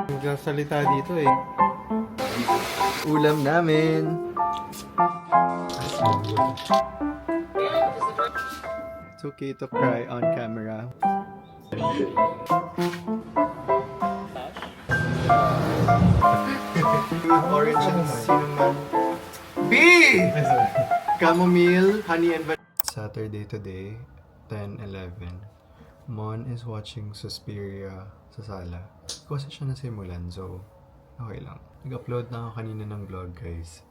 Nagsasalita dito eh. Ulam namin. It's okay to cry on camera. With orange and cinnamon. B! Chamomile, honey and vanilla. Saturday today, 10:11. Mon is watching Suspiria sa sala. Kasi siya nasimulan, so okay lang. Nag-upload na ako kanina ng vlog, guys.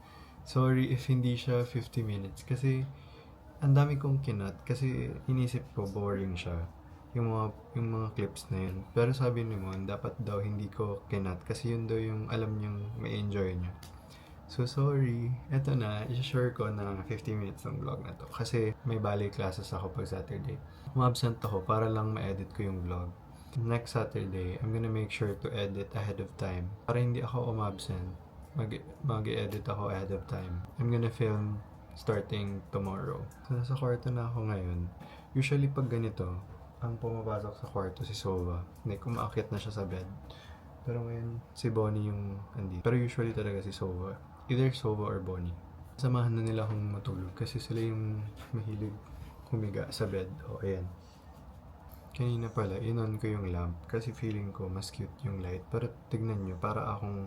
Sorry if hindi siya 50 minutes kasi ang dami kong kinat kasi inisip ko boring siya. Yung mga clips na yun. Pero sabi ni Mon, dapat daw hindi ko kinat kasi yun daw yung alam niyang may enjoy niya. So sorry, eto na, i-share ko na 50 minutes ng vlog na to. Kasi may ballet classes ako pag Saturday. Umabsent ako para lang ma-edit ko yung vlog. Next Saturday, I'm gonna make sure to edit ahead of time. Para hindi ako umabsent, mag-edit ako ahead of time. I'm gonna film starting tomorrow. So nasa kwarto na ako ngayon. Usually pag ganito, ang pumapasok sa kwarto si Sova. Like, umaakyat na siya sa bed. Pero ngayon, si Bonnie yung andito. Pero usually talaga si Sova. Either Sova or Bonnie. Samahan na nila akong matulog kasi sila yung mahilig humiga sa bed. O, ayan. Kanina pala, inon ko yung lamp kasi feeling ko mas cute yung light. Pero tignan nyo, para akong...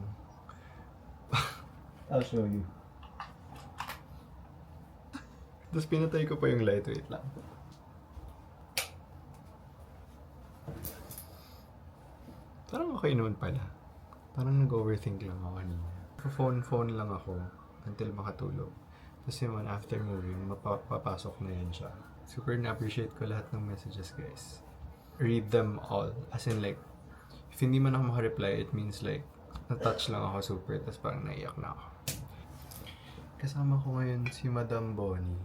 I'll show you. Tapos pinatay ko pa yung light. Wait lang. Parang okay naman pala. Parang nag-overthink lang ako kanina. Phone lang ako until makatulog. Tapos yun, after moving, mapapasok na yan siya. Super na-appreciate ko lahat ng messages, guys. Read them all. As in like, if hindi man ako makareply, it means like, na-touch lang ako super, tapos parang naiyak na ako. Kasama ko ngayon si Madam Bonnie.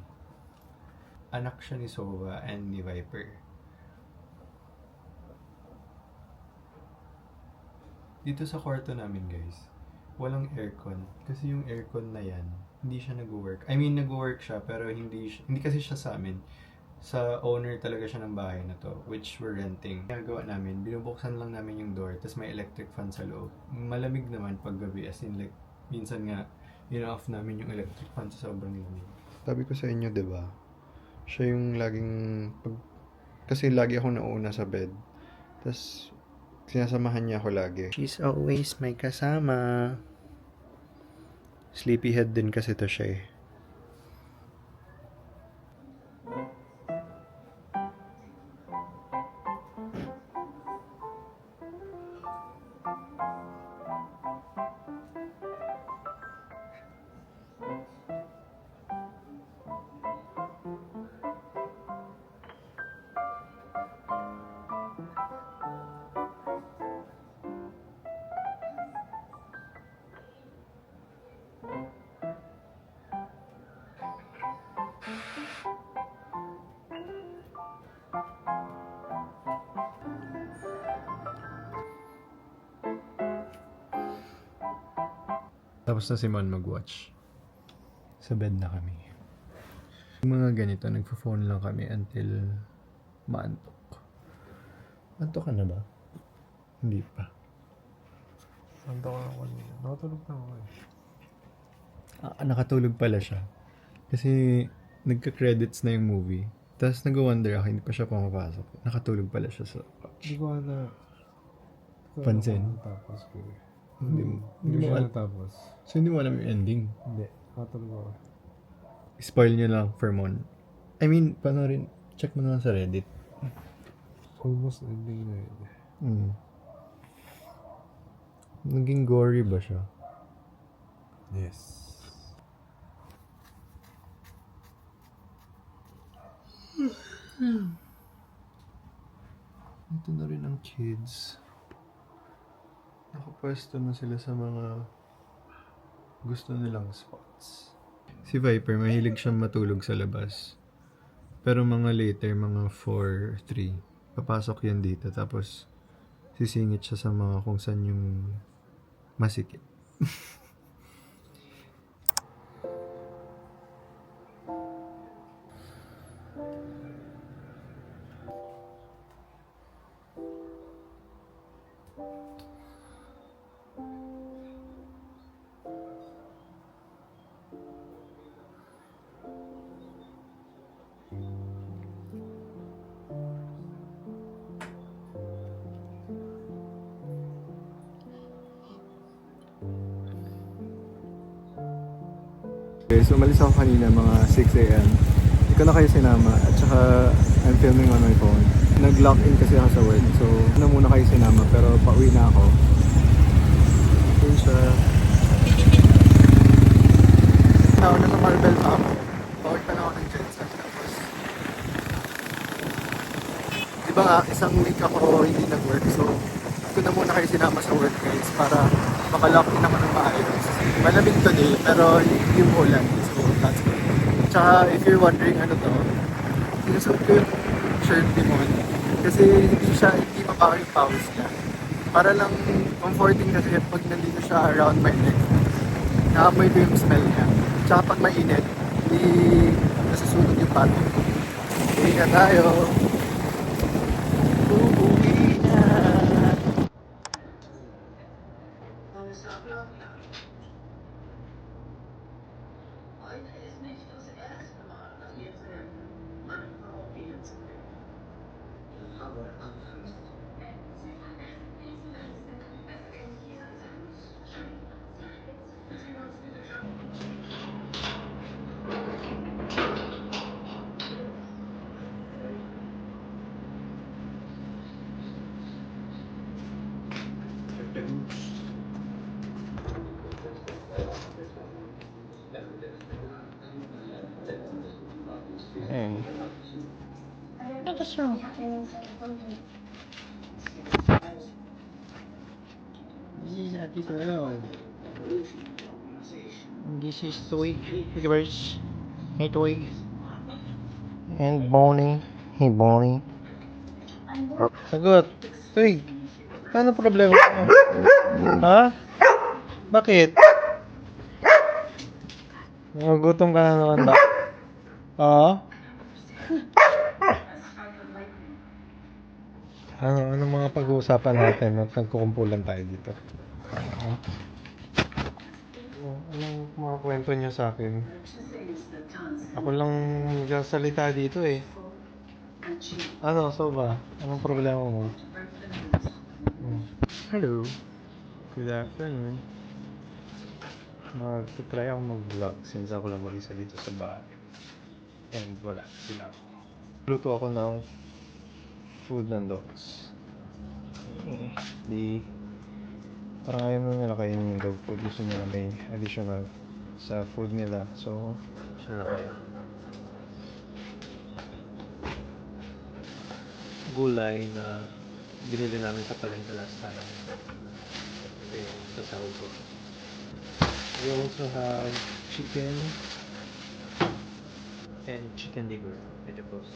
Anak siya ni Sova and ni Viper. Dito sa kwarto namin, guys, walang aircon. Kasi yung aircon na yan, hindi siya nag-work. I mean, nag-work siya, pero hindi kasi siya sa amin. Sa owner talaga siya ng bahay na to, which we're renting. Ginagawa namin, binubuksan lang namin yung door, tapos may electric fan sa loob. Malamig naman pag gabi, as in like, minsan nga, in-off namin yung electric fan sa sobrang lamig. Sabi ko sa inyo, di ba? Siya yung laging, kasi lagi ako nauna sa bed. Tapos, sinasamahan niya ako lagi. She's always may kasama. Sleepyhead din kasi to siya eh. Tapos na si Mon mag-watch. Sa bed na kami. Yung mga ganito, nagpo-phone lang kami until maantok. Antok ka na ba? Hindi pa. Santa ko ako kanina. Nakatulog na ako eh. Nakatulog pala siya. Kasi nagka-credits na yung movie. Tapos nag-wonder ako, hindi pa siya pumapasok. Nakatulog pala siya sa couch. Hindi ko na... Pansin? Tapos ko eh. Hindi Hindi mo siya alam. natapos. So hindi mo alam yung ending. Hindi. Nakatulog ako. Spoil niyo lang for Mon. I mean, paano rin, check mo na lang sa Reddit. Almost ending na yun. Naging gory ba siya? Yes. Ito na rin ang kids. Nakapwesto na sila sa mga gusto nilang spots. Si Viper, mahilig siyang matulog sa labas. Pero mga later, mga 4, 3, papasok yan dito. Tapos, sisingit siya sa mga kung saan yung masikip. Okay, so umalis ako kanina mga 6 a.m. Hindi ko na kayo sinama at saka I'm filming on my phone. Nag-lock in kasi ako sa work, so na muna kayo sinama pero pauwi na ako. Yun siya. Nauna sa Marble pa ako. Pauwi pa lang ako ng Jensen. Tapos, di ba nga, isang week ako hindi nag-work, so hindi ko na muna kayo sinama sa work guys para makalock in ako ng maayos. Malamig today, pero hindi umulan, so that's good. Tsaka if you're wondering ano to, sinusuot ko yung shirt ni Mon kasi hindi mabaho yung pawis niya. Para lang comforting kasi pag nandito siya around my neck, naamoy ko yung smell niya. Tsaka pag mainit, hindi nasusunog yung pati. Uwi na tayo. Uuwi na. Hey. What's wrong? This is Happy Girl. This is Twig. Twiggiverse. Hey Twig. And Bonnie. Hey Bonnie. Sagot. Twig. Ano problema mo? Ha? Bakit? Nagugutom ka na naman ba? Oo? Anong mga pag-uusapan natin at nagkukumpulan tayo dito? Anong mga kwento niya sa akin? Ako lang nagsasalita dito eh. Ano, so ba? Anong problema mo? Hello. Good afternoon. Mag-try ako mag-vlog since ako lang mag-isa dito sa bahay. And wala sila. Luto ako ng food ng dogs. Di parang ayaw na nila kainin yung dog food. Gusto nila may additional sa food nila. So, siya na kaya. Gulay na binili namin sa palengke last time. Okay, sasahog ko. We also have chicken and chicken liver vegetables.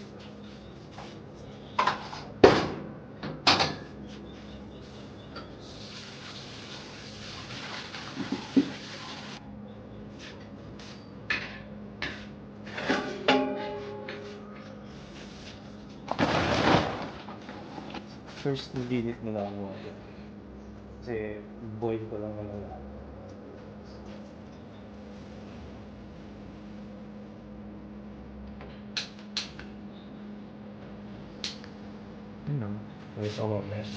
First, nililit mo lang ako. Kasi boil ko lang naman lahat. Yun lang. It's all about mess.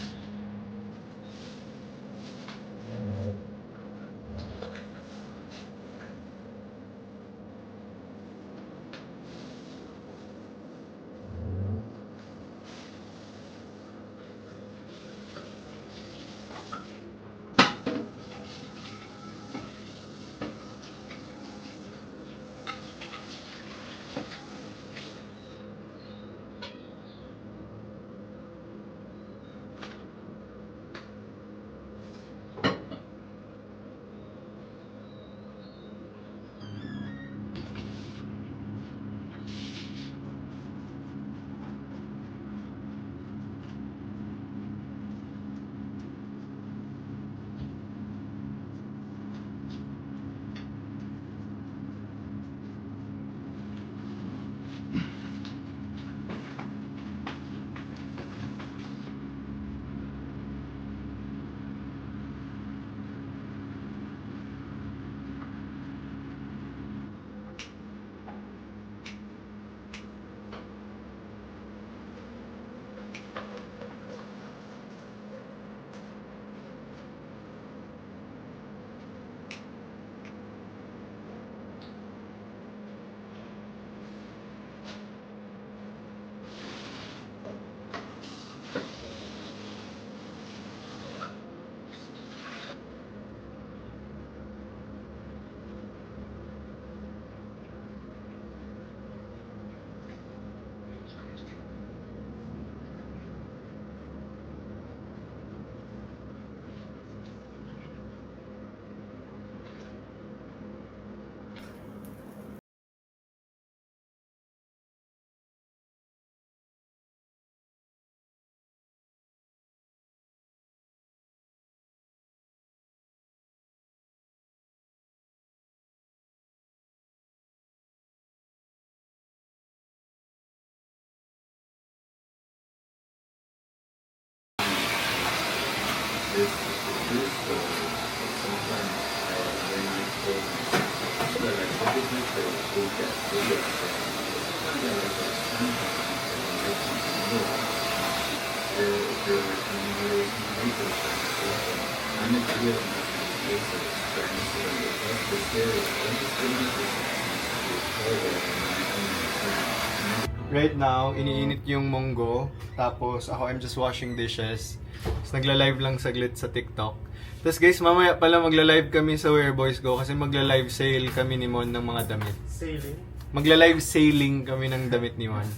Right now, iniinit yung munggo. Tapos ako, I'm just washing dishes. Tapos nagla-live lang saglit sa TikTok. Tapos guys, mamaya pala magla-live kami sa Where Boys Go kasi magla-live sale kami ni Mon ng mga damit. Sailing? Magla-live sailing kami ng damit ni Mon.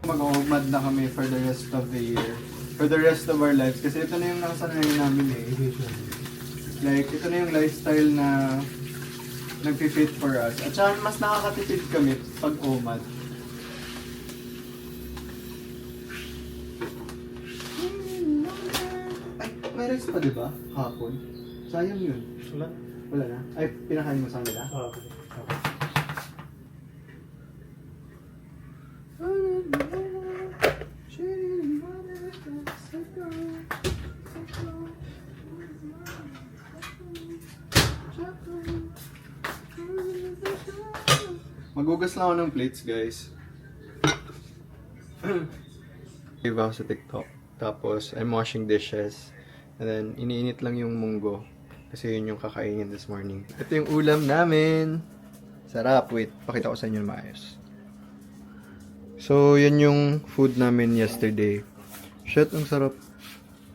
Mag-umad na kami for the rest of the year. For the rest of our lives. Kasi ito na yung nakasanayan namin eh. Like, ito na yung lifestyle na nag-fit for us. At saka mas nakakatipid kami pag umad. Ay, may rice pa diba? Hapon. Sayang yun. Wala? Wala na? Ay, pinakain mo sa kanila? Okay. Magugas lang ako ng plates, guys. Live ako sa TikTok. Tapos, I'm washing dishes. And then, iniinit lang yung munggo. Kasi yun yung kakainin this morning. Ito yung ulam namin. Sarap. Wait, pakita ko sa inyo na maayos. So, yan yung food namin yesterday. Shit, ang sarap.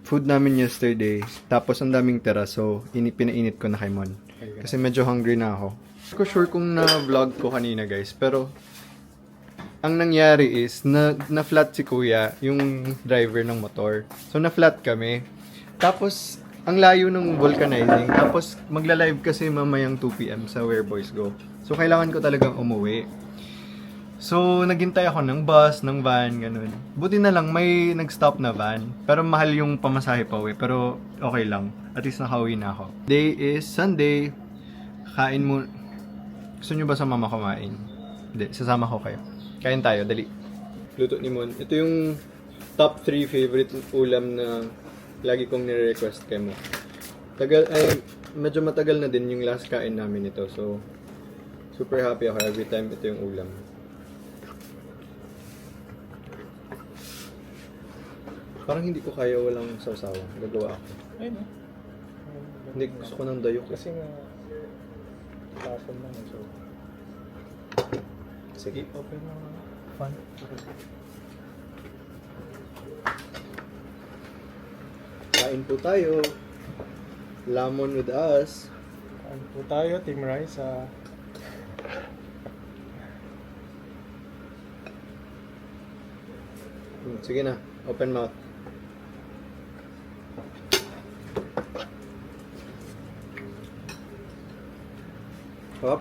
Food namin yesterday. Tapos, ang daming tira. So, pinainit ko na kay Mon. Kasi medyo hungry na ako. Hindi ko sure kung na-vlog ko kanina, guys. Pero, ang nangyari is, na-flat si kuya, yung driver ng motor. So, na-flat kami. Tapos, ang layo ng vulcanizing. Tapos, magla-live kasi mamayang 2 p.m. sa Where Boys Go. So, kailangan ko talagang umuwi. So, naghintay ako ng bus, ng van, ganun. Buti na lang, may nag-stop na van. Pero mahal yung pamasahe pa uwi. Pero, okay lang. At least nakauwi na ako. Day is Sunday. Kain mo. Gusto nyo ba sa mama kumain? Hindi, sasama ko kayo. Kain tayo, dali. Luto ni Mon. Ito yung top 3 favorite ulam na lagi kong nire-request kay Mo. Medyo matagal na din yung last kain namin ito. So, super happy ako every time ito yung ulam. Parang hindi ko kaya walang sausawan. Gagawa ako. Ay, no? Hindi, gusto ko ng dayok. Kasi nga, lason lang. So, Sige. open na fun. Kain po tayo. Lamon with us. Ano po tayo, Team Rice, Sige na. Open mouth. Hop.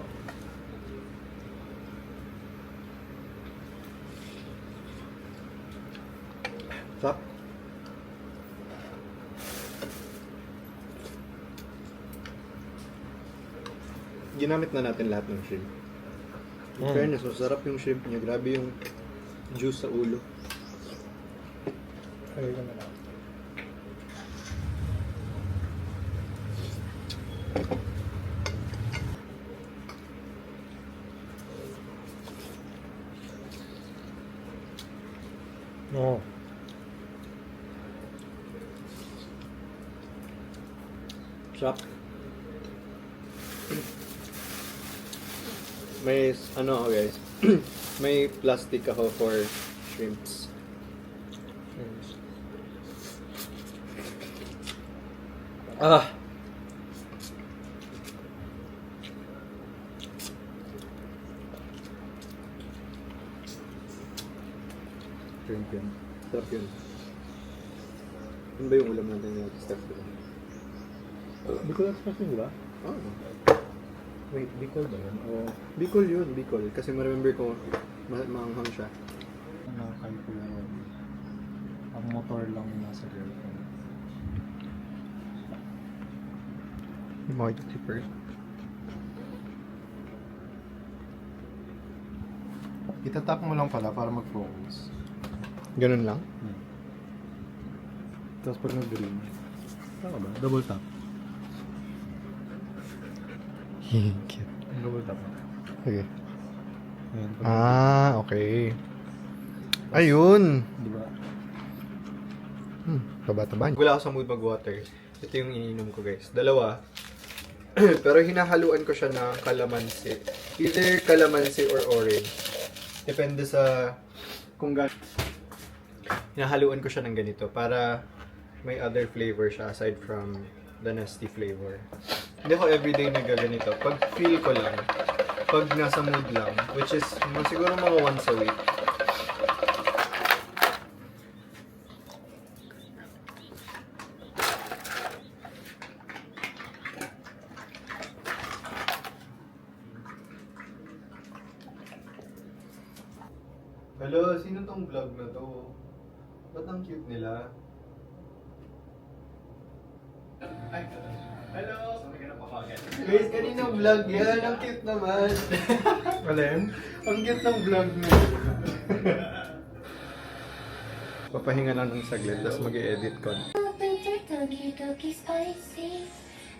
Stop. Ginamit na natin lahat ng shrimp. In fairness, masarap yung shrimp niya. Grabe yung juice sa ulo. Kaya ko na lang. Oo. Sarap. May, ano ako guys, may plastic ako for shrimps. Ah! Shrimp yun. Sarap yun. Ano ba yung ulam natin yung step ko? Bicol Express yun, di ba? Oh. Wait, Bicol ba yun? O Bicol yun, Bicol. Kasi ma-remember ko, maanghang siya. nakakay ko yun? Ang motor lang nasa girlfriend. Yung mga zipper. Itatap mo lang pala para mag-focus. Ganun lang? Tapos pag nag-green, Tama ba? Double tap. Cute. Double tap. Okay. Ayan, Okay. Ayun! Di ba? Taba-taba. Wala ako sa mood mag-water. Ito yung iniinom ko, guys. Dalawa. Pero hinahaluan ko siya ng kalamansi. Either kalamansi or orange. Depende sa kung hinahaluan ko siya ng ganito para may other flavor siya aside from the nasty flavor. Hindi ko everyday nagaganito. Pag feel ko lang, pag nasa mood lang, which is siguro mga once a week. Hello, sino tong vlog na to? Ba't ang cute nila? Ay, hello! Guys, kaninang vlog yan? Ang cute naman! Alin? Ang cute ng vlog mo. Papahinga lang ng saglit, tapos mag-i-edit ko. Doki spicy.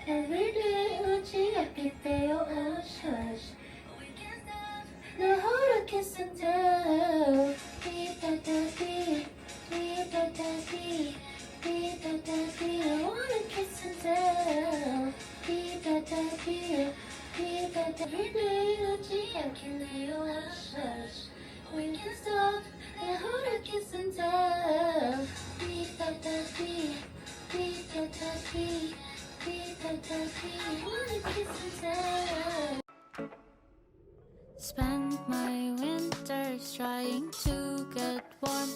Everyday uchi akiteo shush. The heart kiss and tell. Beat I wanna kiss and tell. Beat everyday uchi akiteo shush. We can stop. The heart kiss and tell. Beat Spent my winters trying to get warm,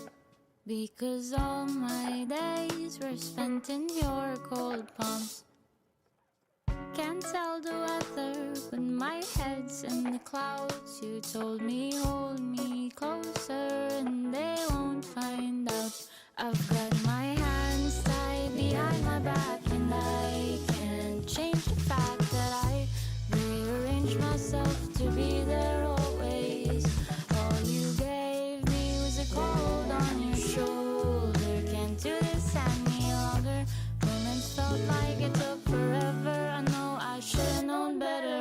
because all my days were spent in your cold palms. Can't tell the weather when my head's in the clouds. You told me hold me closer and they won't find out. I've got my hands tied behind my back and I can't change the fact that I rearranged myself to be there always. All you gave me was a cold on your shoulder. Can't do this any longer. Moments felt like it took forever. I know I should've known better.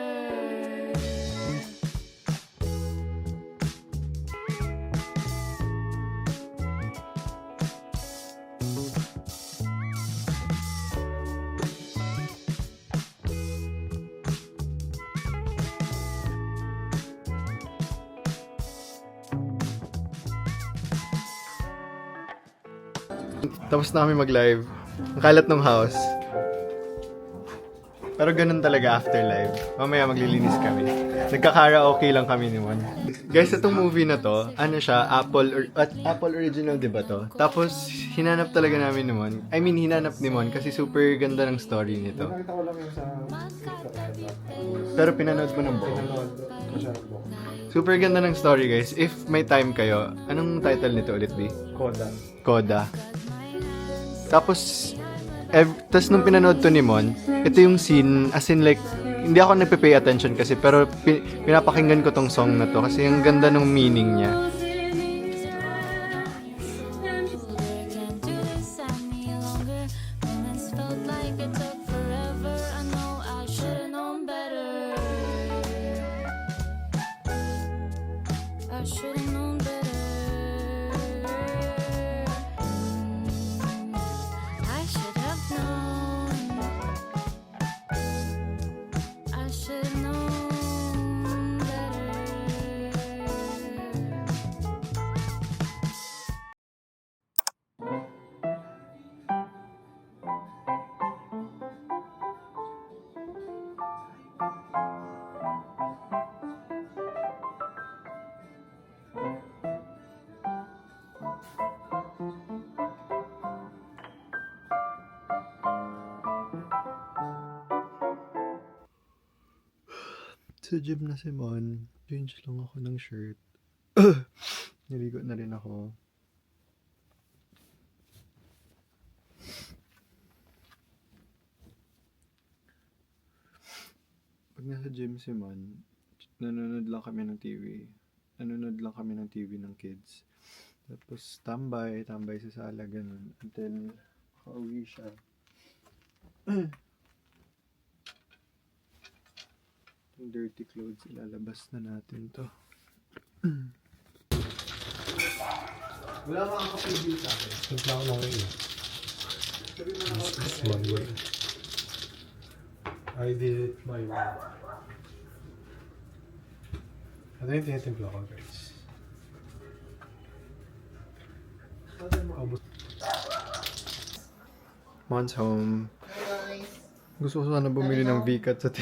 Tapos na kami mag-live. Ang kalat ng house. Pero ganun talaga after live. Mamaya maglilinis kami. Nagka-karaoke lang kami ni Mon. Guys, itong movie na to, ano siya, Apple original, di ba to? Tapos, hinanap talaga namin ni Mon. I mean, hinanap ni Mon kasi super ganda ng story nito. Nakita ko lang yung sa Pero pinanood mo ng buo. pinanood ko siya ng buo. Super ganda ng story, guys. If may time kayo, anong title nito ulit, B? Koda. Coda. Tapos, tas nung pinanood to ni Mon, ito yung scene, as in like, hindi ako nagpe-pay attention kasi, pero pinapakinggan ko tong song na to kasi ang ganda ng meaning niya. Can't do this any longer. Moments felt like it took forever. I know I should've known better. I should've known better. I should have known. I should've known better. Sa gym na si Mon, change lang ako ng shirt. Naligo na rin ako. Pag nasa gym si Mon, nanonood lang kami ng TV. Nanonood lang kami ng TV ng kids. Tapos tambay sa sala, ganun. Until makauwi siya. Yung dirty clothes, ilalabas na natin to. Wala mga kapigil sa akin. Simple ako ng way. Sabi mo na This is my way. I did it my way. Ano yung tinitimpla ko, guys? Abot. Mom's home. Gusto ko sana bumili ng VCAT sa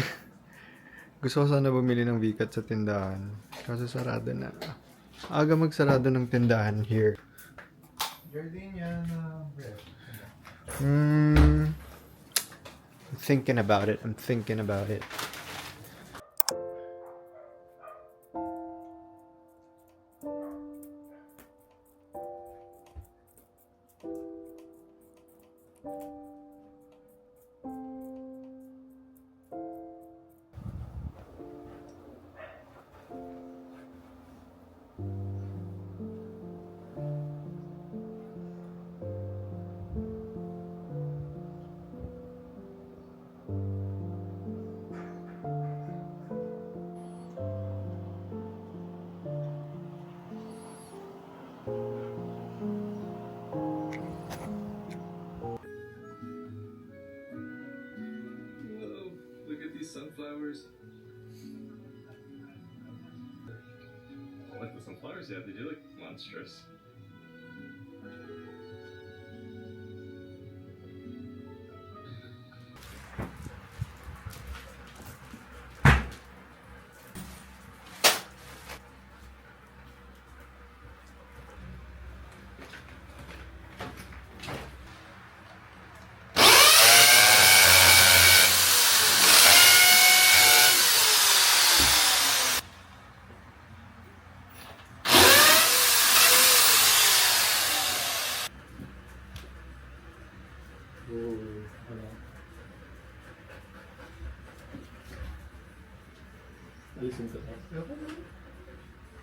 Gusto ko sana bumili ng VCAT sa tindahan. Kaso sarado na. Aga magsarado ng tindahan here. Gardenia na bread. I'm thinking about it. I'm thinking about it. Whoa, look at these sunflowers. I like the sunflowers you have. They do look monstrous.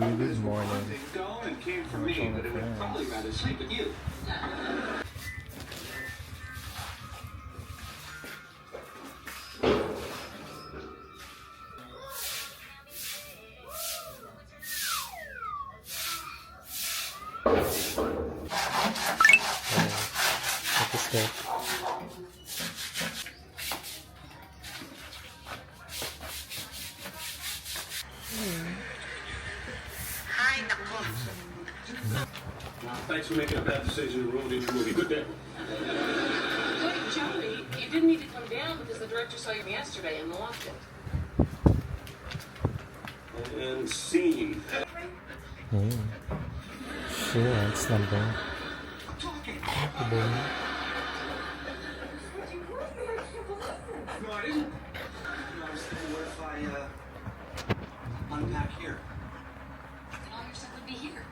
Good morning. It came from me, but it would probably rather sleep with you. Tapos na. Thanks for making a bad decision and ruining your movie. Good day. Wait, Joey, you didn't need to come down because the director saw you yesterday and locked it. And scene. Sure, it's number. No, I didn't. I was thinking, what if I unpack here? And all your stuff would be here.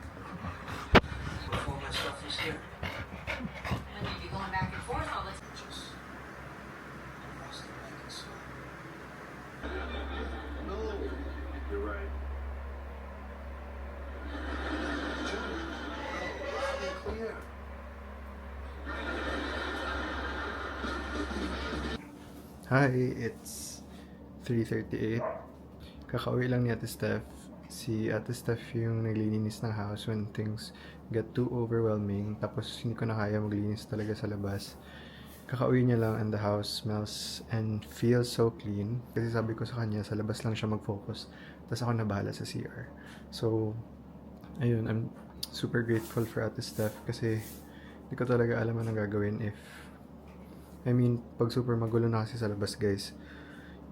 What if all my stuff is here? And you'd be going back and forth all this. Just across the blanket, so. No, you're right. Clear. Hi, it's 3:38. Kakauwi lang ni Ate Steph. Si Ate Steph yung naglilinis ng house when things get too overwhelming. Tapos hindi ko na kaya maglinis talaga sa labas. Kakauwi niya lang and the house smells and feels so clean. Kasi sabi ko sa kanya, sa labas lang siya mag-focus. Tapos ako na bahala sa CR. So, ayun, I'm super grateful for Ate Steph kasi hindi ko talaga alam anong gagawin if pag super magulo na kasi sa labas, guys.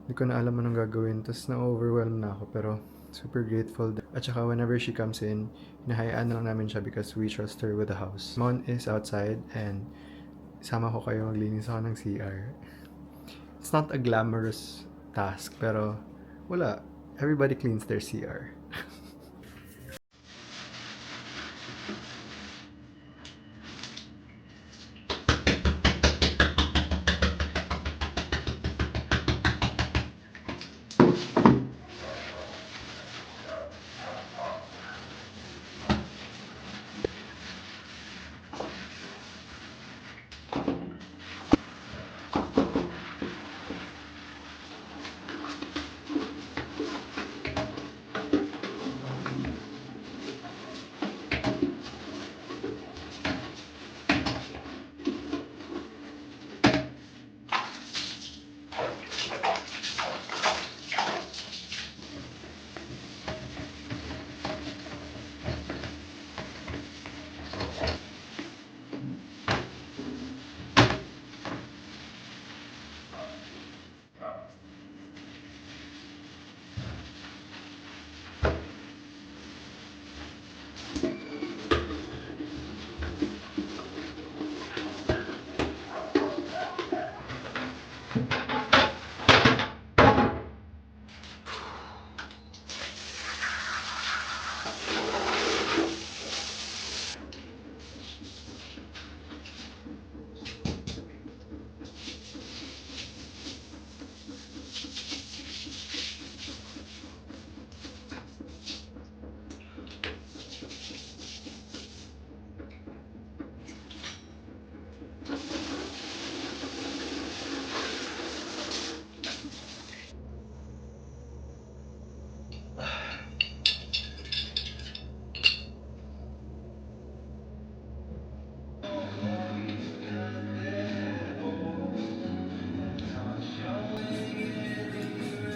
Hindi ko na alam anong gagawin. Tapos na-overwhelm na ako. Pero super grateful. At saka whenever she comes in, hinahayaan na lang namin siya because we trust her with the house. Mon is outside and sama ko kayo maglinis ako ng CR. It's not a glamorous task, pero wala. Everybody cleans their CR.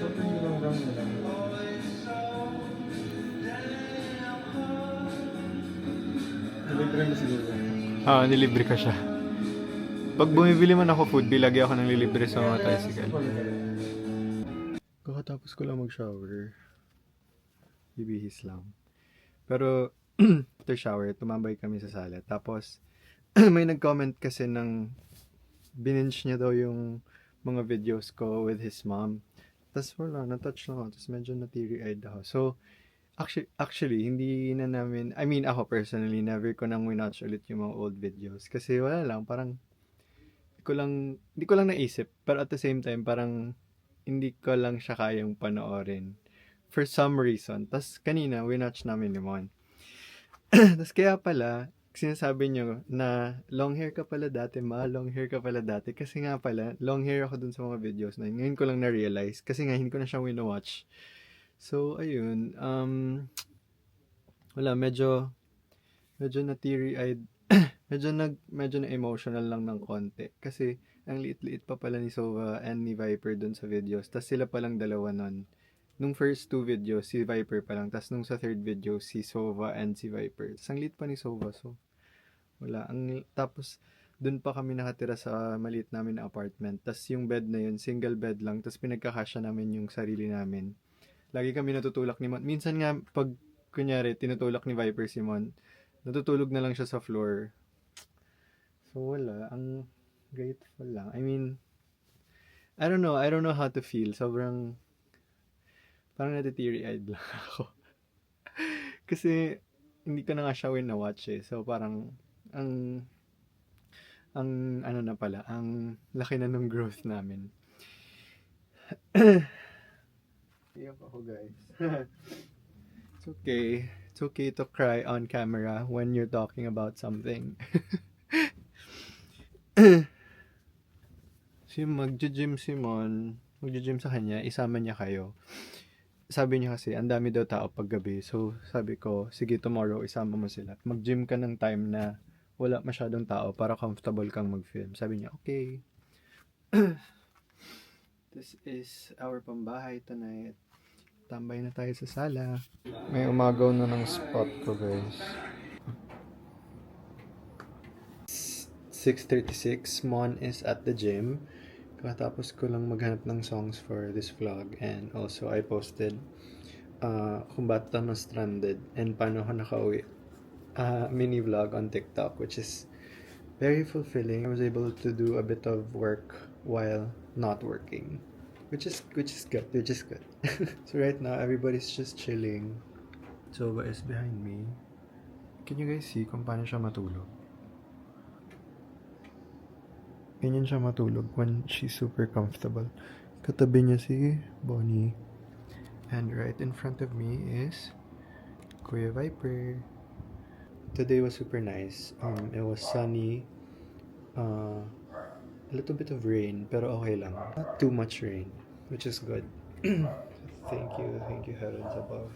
Sobrang lang nila. Libre mo siguro. Nilibre ka siya. Pag bumibili man ako food, bilagi ako ng lilibre sa mga tricycle. Kakatapos ko lang mag-shower. Bibihis lang. Pero, after shower, tumambay kami sa sala. Tapos, may nag-comment kasi ng binge niya daw yung mga videos ko with his mom. Tapos wala, na-touch lang ako. Tapos medyo na-teary-eyed ako. So, actually, hindi na namin, I mean, ako personally, never ko nang winatch ulit yung mga old videos. Kasi wala lang, parang, hindi ko lang naisip. Pero at the same time, parang, hindi ko lang siya kayang panoorin. For some reason. Tapos kanina, winatch namin ni Mon. Tapos kaya pala, sinasabi niyo na long hair ka pala dati, long hair ka pala dati. Kasi nga pala, long hair ako dun sa mga videos na yun. Ngayon ko lang na-realize. Kasi nga, hindi ko na siya winawatch. So, ayun. Wala, medyo na teary-eyed. medyo na emotional lang ng konti. Kasi, ang liit-liit pa pala ni Sova and ni Viper dun sa videos. Tapos sila palang dalawa nun. Nung first 2 videos, si Viper pa lang. Tapos nung sa third video, si Sova and si Viper. Tapos ang liit pa ni Sova. So, wala. Tapos, dun pa kami nakatira sa maliit namin na apartment. Tapos yung bed na yun, single bed lang. Tapos pinagkakasya namin yung sarili namin. Lagi kami natutulak ni Mon. Minsan nga, pag kunyari, tinutulak ni Viper si Mon, natutulog na lang siya sa floor. So, wala. Ang grateful lang. I mean, I don't know how to feel. Sobrang, parang nati-teary-eyed lang ako. Kasi, hindi ko na nga siya win-watch eh. So, parang, ang ano na pala, ang laki na ng growth namin. Iyak ako, guys. It's okay to cry on camera when you're talking about something. Magja-gym si Mon, magja-gym sa kanya, isama niya kayo. Sabi niya kasi, ang dami daw tao paggabi. So, sabi ko, sige, tomorrow, isama mo sila. Mag-gym ka ng time na wala masyadong tao para comfortable kang mag-film. Sabi niya, okay. This is our pambahay tonight. Tambay na tayo sa sala. May umagaw na ng spot ko, guys. 6:36, Mon is at the gym. Katapos ko lang maghanap ng songs for this vlog, and also I posted kung ba't ako stranded and paano ako nakauwi mini vlog on TikTok, which is very fulfilling. I was able to do a bit of work while not working, which is good. So right now everybody's just chilling. Sova is behind me. Can you guys see kung paano siya matulog? Ganyan siya matulog when she's super comfortable. Katabi niya si Bonnie. And right in front of me is Kuya Viper. Today was super nice. It was sunny. A little bit of rain, pero okay lang. Not too much rain, which is good. Thank you heavens above.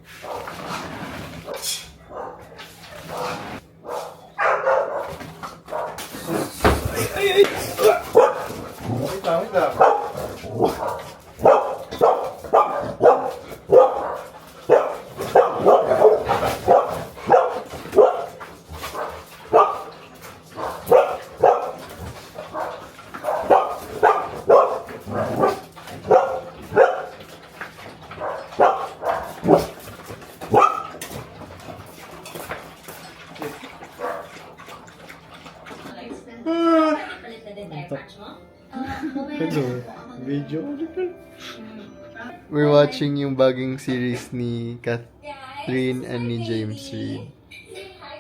Wait lang. Hello. Video ulit. We're watching yung bagong series ni Catherine and ni James Reid.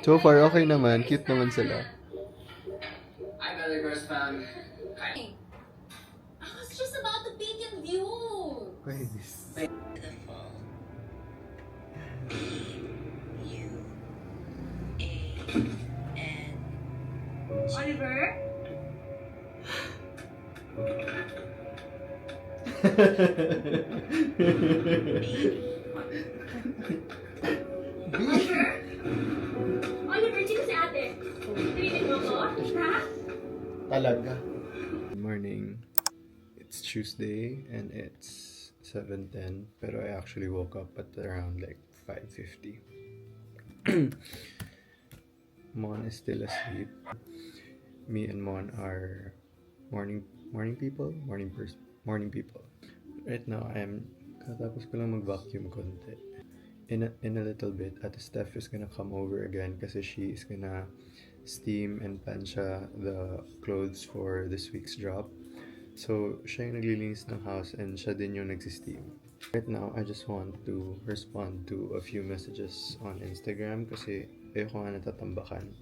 So far, okay naman. Cute naman sila. I'm Ellie Girls fan. I was just about to pick and view. Oliver? Oliver, dito si ate. Tinitin mo ko? Ha? Talaga. Good morning. It's Tuesday and it's 7:10, pero I actually woke up at around like 5:50. Mon is still asleep. Me and Mon are morning people. Right now, katapos ko lang mag-vacuum konti. In a little bit, Ate Steph is gonna come over again kasi she is gonna steam and plancha the clothes for this week's drop. So, siya yung naglilinis ng house and siya din yung nagsisteam. Right now, I just want to respond to a few messages on Instagram kasi ayoko nga natatambakan.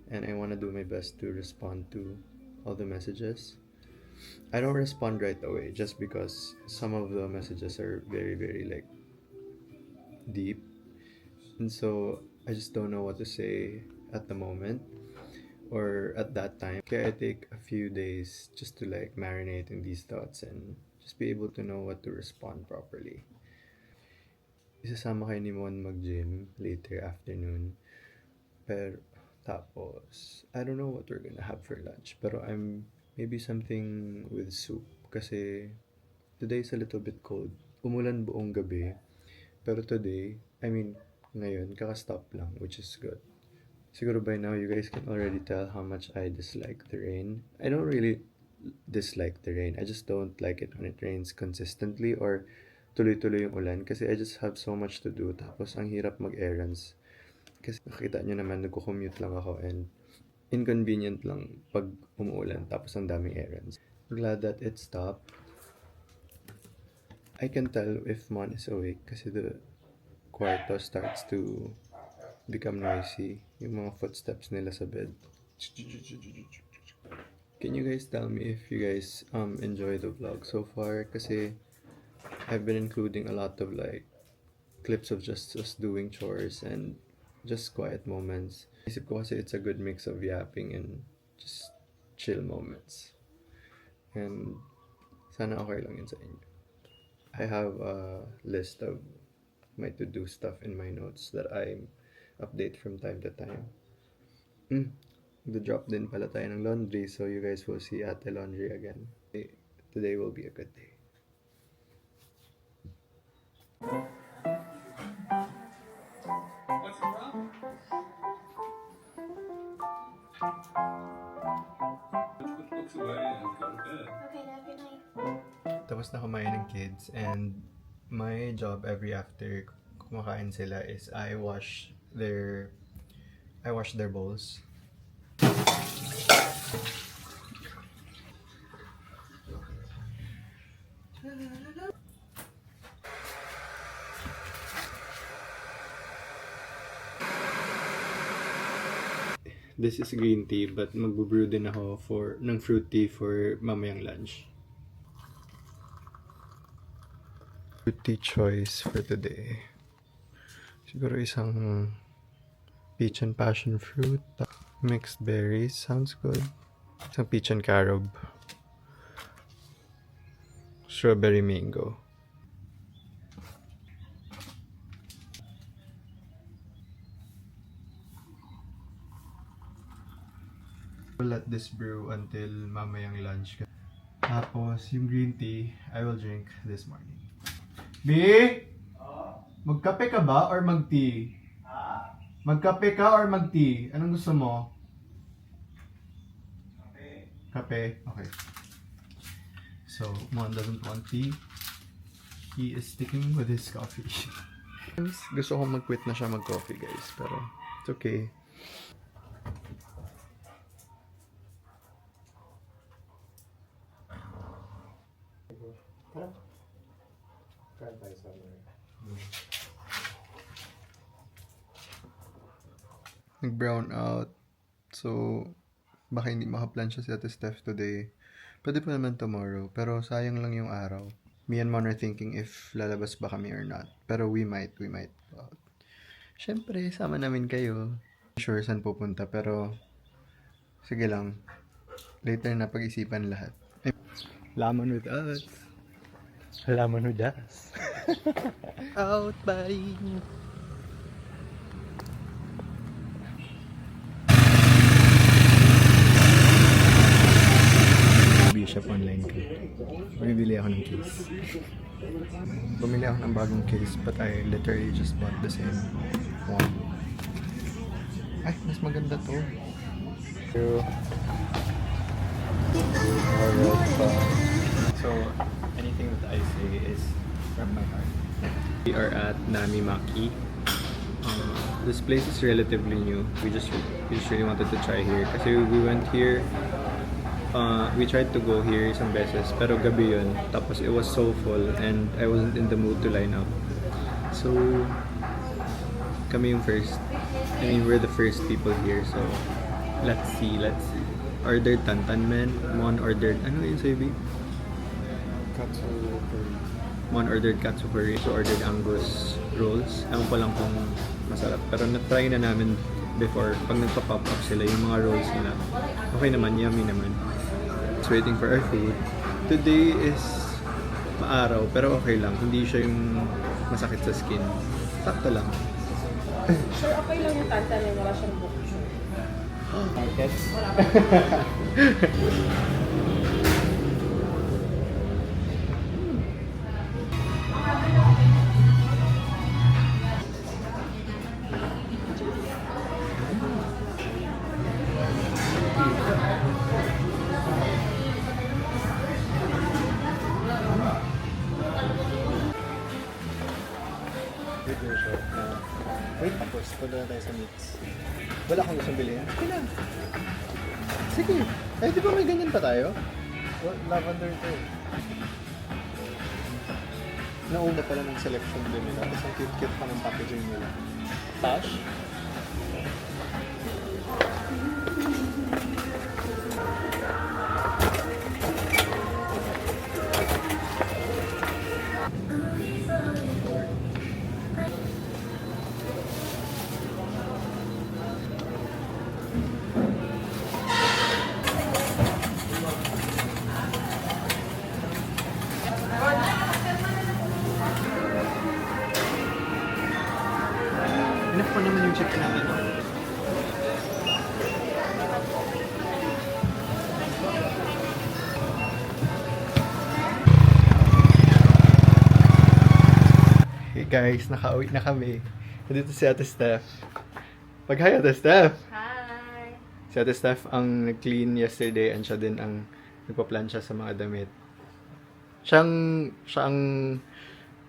And I wanna do my best to respond to all the messages. I don't respond right away just because some of the messages are very, very like deep. And so, I just don't know what to say at the moment or at that time. Kaya I take a few days just to like marinate in these thoughts and just be able to know what to respond properly. Isasama kayo ni Mon mag-gym later afternoon. Pero tapos, I don't know what we're gonna have for lunch. Pero maybe something with soup. Kasi today's a little bit cold. Umulan buong gabi. Pero today, ngayon, kaka-stop lang, which is good. Siguro by now, you guys can already tell how much I dislike the rain. I don't really dislike the rain. I just don't like it when it rains consistently or tuloy-tuloy yung ulan. Kasi I just have so much to do. Tapos, ang hirap mag-errands. Kasi nakita nyo naman, nagko-commute lang ako and inconvenient lang pag umuulan tapos ang daming errands. Glad that it stopped. I can tell if Mon is awake kasi the kwarto starts to become noisy. Yung mga footsteps nila sa bed. Can you guys tell me if you guys enjoy the vlog so far? Kasi I've been including a lot of like clips of just us doing chores and just quiet moments. Isip ko kasi it's a good mix of yapping and just chill moments. And sana okay lang yun sa inyo. I have a list of my to-do stuff in my notes that I update from time to time. The-drop din pala tayo ng laundry, so you guys will see Ate Laundry again. Today will be a good day. What's the problem? Looks away and go to bed. Okay, have a good night. Tapos na kumain ng kids and my job every after kumakain sila is I wash their bowls. This is green tea but magbo-brew din ako ng fruit tea for mamayang lunch. Fruit tea choice for today. Siguro isang peach and passion fruit. Mixed berries. Sounds good. Isang peach and carob. Strawberry mango. Let this brew until mamayang lunch. Tapos, yung green tea, I will drink this morning. B? Magkape ka ba or mag-tea? Magkape ka or mag-tea? Anong gusto mo? Kape? Okay. So, Mon doesn't want tea. He is sticking with his coffee. Gusto kong mag-quit na siya mag-coffee, guys. Pero, it's okay. Nag-brown out. So, baka hindi makaplansya si Ate Steph today. Pwede pa naman tomorrow. Pero sayang lang yung araw. Me and Mon are thinking if lalabas ba kami or not. Pero we might. Siyempre, sama namin kayo. Sure saan pupunta. Pero, sige lang. Later na pag-isipan lahat. Lamon with us. Halaman with us. Out, buddy. Bishop online ko. Bumibili ako ng case. Bumili ako ng bagong case but I literally just bought the same one. Ay, mas maganda to. So, anything that I say is from my heart. We are at Nami Maki. This place is relatively new. We just really wanted to try here. Kasi we went here, we tried to go here isang beses, pero gabi yun. Tapos it was so full and I wasn't in the mood to line up. So, kami yung first. I mean, we're the first people here. So, let's see. Ordered Tantan Men. Mon ordered, ano yun sa'yo, babe? Katsu curry. Mon ordered katsu curry. So, ordered Angus rolls. Ewan ko lang kung masarap. Pero na-try na namin before. Pag nagpa-pop up sila, yung mga rolls nila. Okay naman, yummy naman. Just waiting for our food. Today is maaraw, pero okay lang. Hindi siya yung masakit sa skin. Sakto lang. Sure, okay lang yung tantan yung wala siyang book. Market? Wait, tapos. Punta na tayo sa mix. Wala akong gustong bilhin. Okay lang. Sige. Eh, di ba may ganyan pa tayo? What? Lavender to. Nauna pala ng selection din nila. Tapos ang cute-cute pa ng packaging nila. Tash? Enough pa naman yung chicken natin. Hey guys, nakauwi na kami. Nandito si Ate Steph. Pag-hi Ate Steph! Hi! Si Ate Steph ang nag-clean yesterday and siya din ang nagpa-plancha sa mga damit. Siya ang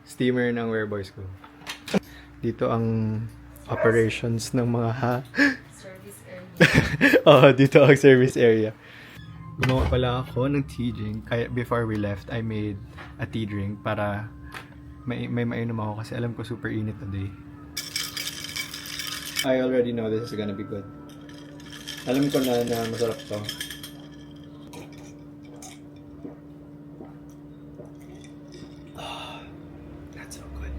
steamer ng Wear Boys ko. Dito ang operations ng mga Service area. dito ang service area. Gumawa pala ako ng tea drink. Kaya before we left, I made a tea drink para may mainom ako kasi alam ko super init today. I already know this is gonna be good. Alam ko na masarap to. That's so good.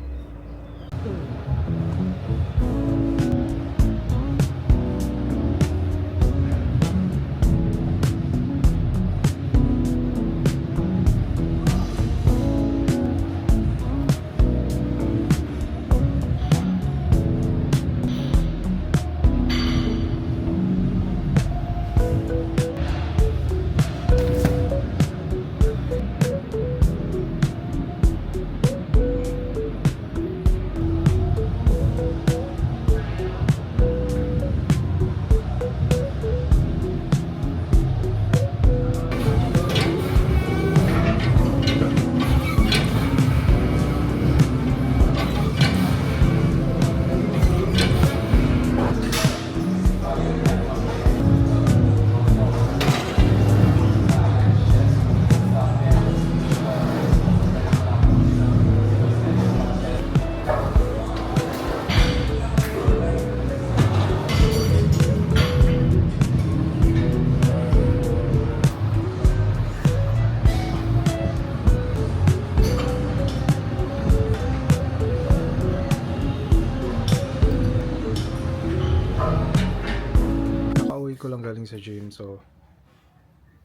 galing sa gym, so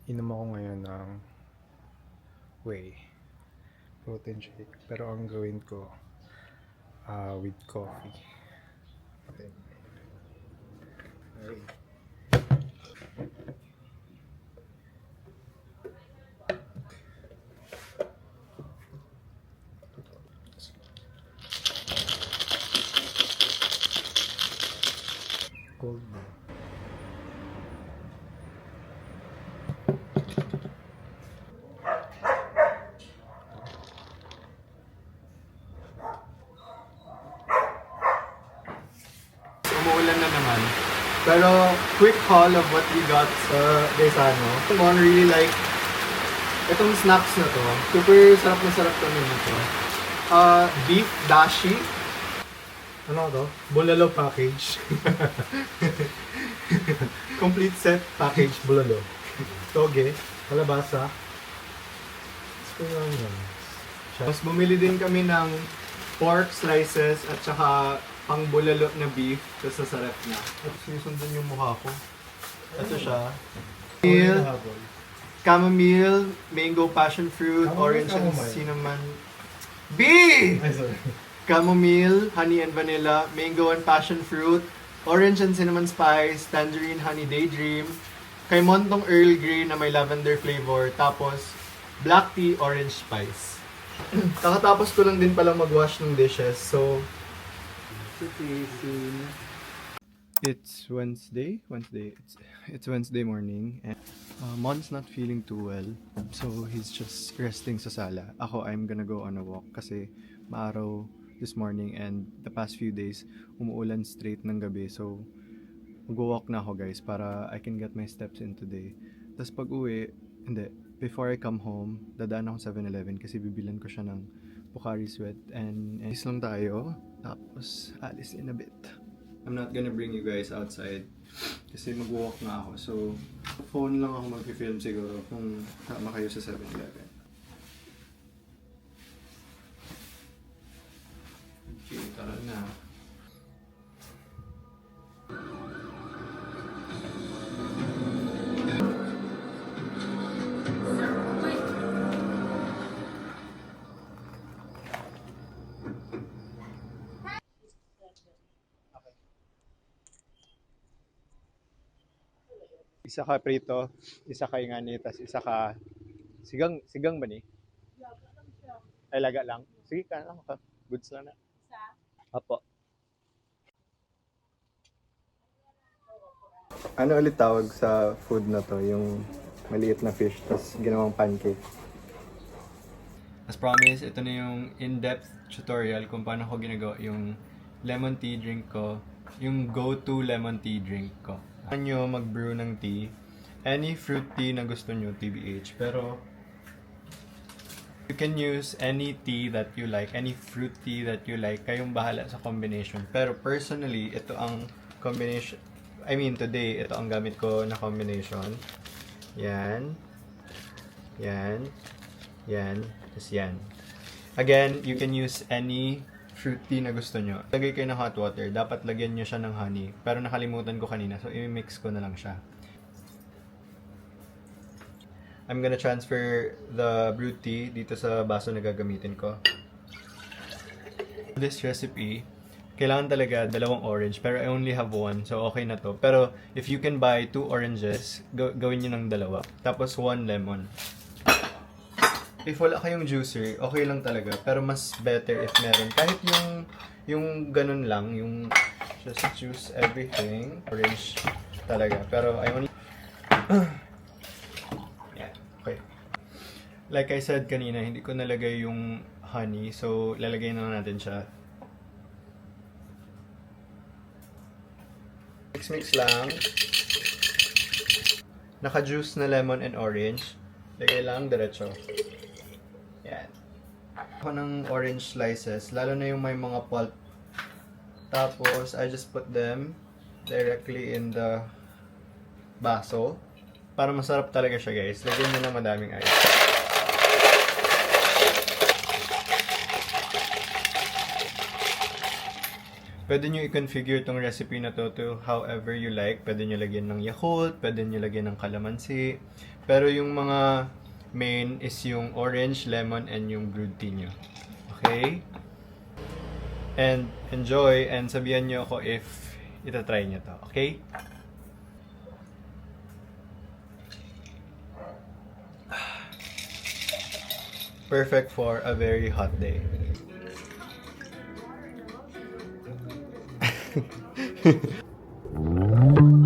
inom ako ngayon ng whey protein shake. Pero ang gawin ko with coffee. Okay. Okay. Cold brew. Umuulan na naman. Pero quick haul of what we got sa Gaisano. Timon really like itong snacks na to. Super sarap na sarap to nito. Beef dashi. Ano to? Bulalo package. Complete set package bulalo. Toge, kalabasa. Spring onions. Tapos bumili din kami ng pork slices at saka pang bulalo na beef. Tapos sasarap na. At sinusundan yung mukha ko. Ito siya. Chamomile, mango passion fruit, orange and cinnamon. B! Chamomile, honey and vanilla, mango and passion fruit, orange and cinnamon spice, tangerine honey daydream, kay Montong Earl Grey na may lavender flavor, tapos black tea orange spice. Kakatapos ko lang din palang mag-wash ng dishes, so it's Wednesday. It's Wednesday morning, and Mon's not feeling too well, so he's just resting sa sala. Ako, I'm gonna go on a walk kasi maaraw this morning and the past few days umuulan straight ng gabi, so mag-walk na ako guys para I can get my steps in today. Tapos pag uwi, before I come home, dadaan ako 7-Eleven kasi bibilan ko siya ng Pocari Sweat and alis lang tayo, tapos alis in a bit. I'm not gonna bring you guys outside kasi mag-walk na ako, so phone lang ako mag-film siguro kung tama kayo sa 7-Eleven. Okay, tara na. Isa ka prito, isa ka ingani, tas isa ka sigang ba ni? Ay, laga lang. Sige ka lang. Goods lang na. Apo. Ano ulit tawag sa food na to? Yung maliit na fish, tas ginawang pancake. As promised, ito na yung in-depth tutorial kung paano ko ginagawa yung lemon tea drink ko. Yung go-to lemon tea drink ko. Kailangan nyo mag-brew ng tea. Any fruit tea na gusto nyo, TBH. Pero, you can use any tea that you like, any fruit tea that you like. Kayong bahala sa combination. Pero personally, ito ang combination. I mean, today, ito ang gamit ko na combination. Yan. Yan. Yan. Tapos yan. Again, you can use any fruit tea na gusto nyo. Lagay kayo ng hot water. Dapat lagyan nyo siya ng honey. Pero nakalimutan ko kanina, so i-mix ko na lang siya. I'm gonna transfer the brewed tea dito sa baso na gagamitin ko. This recipe, kailangan talaga 2 orange, pero I only have 1, so okay na to. Pero if you can buy 2 oranges, gawin nyo ng 2. Tapos 1 lemon. If wala kayong juicer, okay lang talaga. Pero mas better if meron. Kahit yung ganun lang, yung just juice everything. Orange talaga. Pero I only... yeah, okay. Like I said kanina, hindi ko nalagay yung honey. So, lalagay na natin siya. Mix lang. Naka-juice na lemon and orange. Lagay lang, diretso. Yan. Ako ng orange slices, lalo na yung may mga pulp. Tapos, I just put them directly in the baso. Para masarap talaga siya, guys. Lagyan nyo ng madaming ice. Pwede nyo i-configure tong recipe na to however you like. Pwede nyo lagyan ng Yakult, pwede nyo lagyan ng kalamansi. Pero yung mga main is yung orange, lemon, and yung brewed tea nyo. Okay? And enjoy, and sabihan nyo ako if itatry nyo to. Okay? Perfect for a very hot day.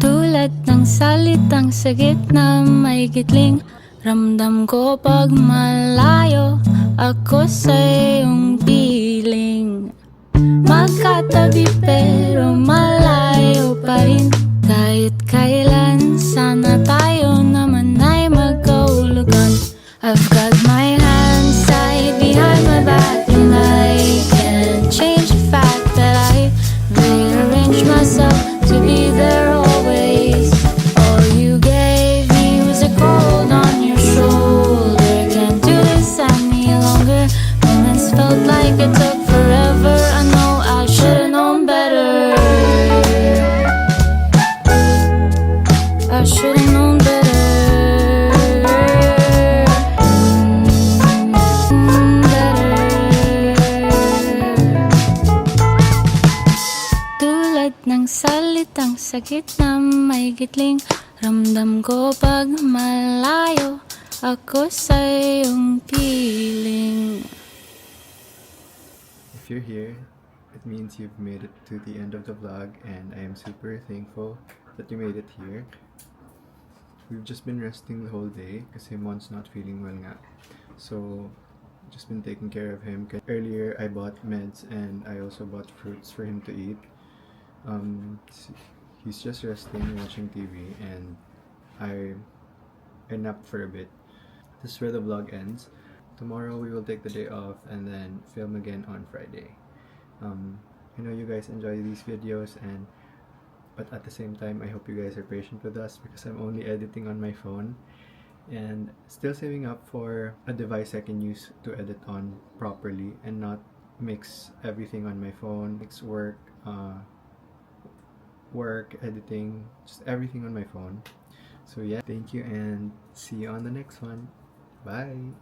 Tulad ng salitang sa gitna may gitling, ramdam ko pag malayo ako sa iyong piling. Magkatabi pero malayo pa rin, kahit kailan sana tayo naman ay magkaulugan. I've got my hands tied behind my back, and I can't change the fact that I rearrange myself to be there always. All you gave me was a cold on your shoulder. Can't do this any longer. Moments felt like it took forever. I know I should've known better. I should've known better. Ng salitang sakit na may gitling, ramdam ko pag malayo ako sa iyong piling. If you're here, it means you've made it to the end of the vlog, and I am super thankful that you made it here. We've just been resting the whole day kasi Mon's not feeling well nga. So, just been taking care of him. Earlier, I bought meds and I also bought fruits for him to eat. He's just resting, watching TV, and I napped for a bit. This is where the vlog ends. Tomorrow we will take the day off and then film again on Friday. I know you guys enjoy these videos, but at the same time I hope you guys are patient with us because I'm only editing on my phone and still saving up for a device I can use to edit on properly and not mix everything on my phone, mix work, editing, just everything on my phone. So yeah, thank you and see you on the next one. Bye.